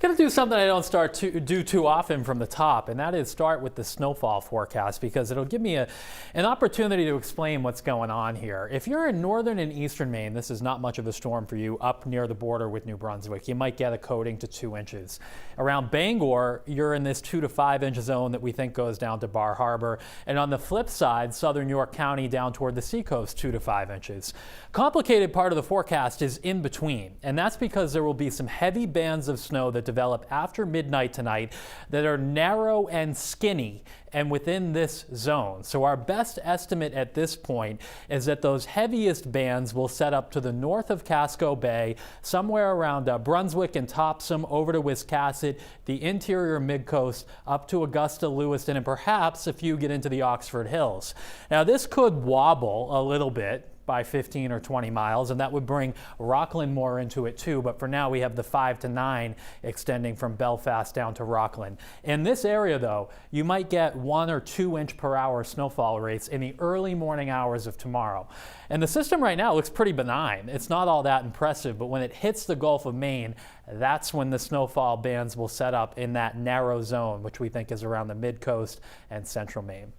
Going to do something I don't do too often from the top, and that is start with the snowfall forecast, because it'll give me an opportunity to explain what's going on here. If you're in northern and eastern Maine, this is not much of a storm for you up near the border with New Brunswick. You might get a coating to 2 inches. Around Bangor, you're in this 2 to 5 inch zone that we think goes down to Bar Harbor. And on the flip side, southern York County down toward the seacoast, 2 to 5 inches. Complicated part of the forecast is in between, and that's because there will be some heavy bands of snow that develop after midnight tonight that are narrow and skinny and within this zone. So our best estimate at this point is that those heaviest bands will set up to the north of Casco Bay, somewhere around Brunswick and Topsom, over to Wiscasset, the interior mid-coast, up to Augusta, Lewiston, and perhaps a few get into the Oxford Hills. Now this could wobble a little bit by 15 or 20 miles, and that would bring Rockland more into it too. But for now, we have the 5 to 9 extending from Belfast down to Rockland. In this area, though, you might get 1 or 2 inch per hour snowfall rates in the early morning hours of tomorrow. And the system right now looks pretty benign. It's not all that impressive, but when it hits the Gulf of Maine, that's when the snowfall bands will set up in that narrow zone, which we think is around the mid-coast and central Maine.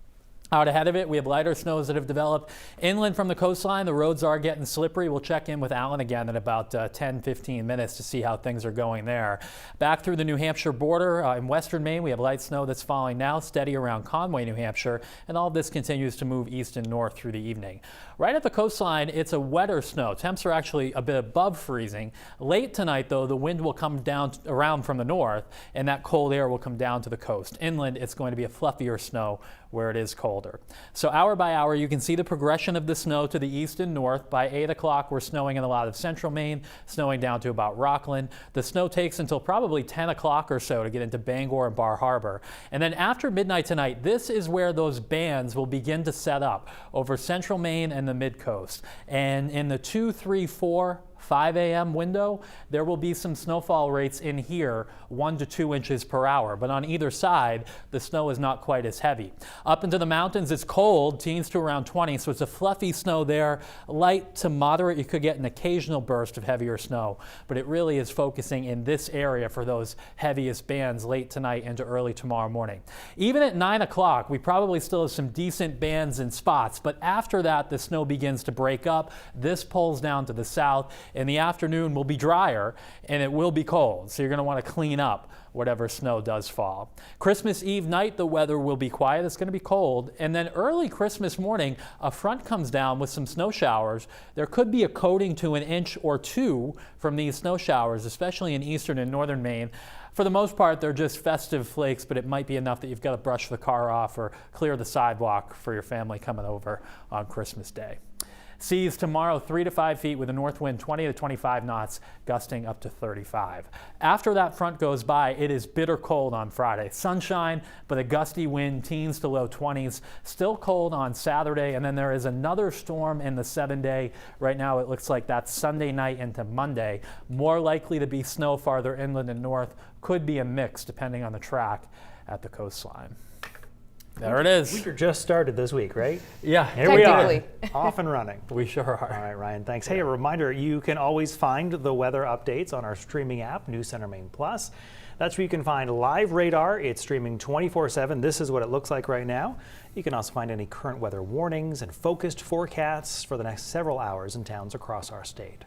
Out ahead of it, we have lighter snows that have developed inland from the coastline. The roads are getting slippery. We'll check in with Alan again in about 10-15 minutes to see how things are going there. Back through the New Hampshire border in western Maine, we have light snow that's falling now, steady around Conway, New Hampshire, and all of this continues to move east and north through the evening. Right at the coastline, it's a wetter snow. Temps are actually a bit above freezing. Late tonight, though, the wind will come down around from the north, and that cold air will come down to the coast. Inland, it's going to be a fluffier snow where it is colder. So hour by hour, you can see the progression of the snow to the east and north. By 8 o'clock, we're snowing in a lot of central Maine, snowing down to about Rockland. The snow takes until probably 10 o'clock or so to get into Bangor and Bar Harbor. And then after midnight tonight, this is where those bands will begin to set up over central Maine and the mid-coast. And in the 2, 3, 4, 5 a.m. window, there will be some snowfall rates in here, 1 to 2 inches per hour. But on either side, the snow is not quite as heavy. Up into the mountains, it's cold, teens to around 20, so it's a fluffy snow there. Light to moderate, you could get an occasional burst of heavier snow, but it really is focusing in this area for those heaviest bands late tonight into early tomorrow morning. Even at 9 o'clock, we probably still have some decent bands in spots, but after that, the snow begins to break up. This pulls down to the south. In the afternoon will be drier and it will be cold, so you're going to want to clean up whatever snow does fall. Christmas Eve night, the weather will be quiet. It's going to be cold. And then early Christmas morning, a front comes down with some snow showers. There could be a coating to 1 inch or 2 from these snow showers, especially in eastern and northern Maine. For the most part, they're just festive flakes, but it might be enough that you've got to brush the car off or clear the sidewalk for your family coming over on Christmas Day. Seas tomorrow 3 to 5 feet with a north wind 20 to 25 knots, gusting up to 35. After that front goes by, it is bitter cold on Friday. Sunshine, but a gusty wind, teens to low 20s. Still cold on Saturday, and then there is another storm in the 7-day. Right now it looks like that's Sunday night into Monday. More likely to be snow farther inland and north. Could be a mix depending on the track at the coastline. There it is. We just started this week, right? Yeah. Here we are, off and running. We sure are. All right, Ryan, thanks. Hey, a reminder, you can always find the weather updates on our streaming app, News Center Maine Plus. That's where you can find live radar. It's streaming 24/7. This is what it looks like right now. You can also find any current weather warnings and focused forecasts for the next several hours in towns across our state.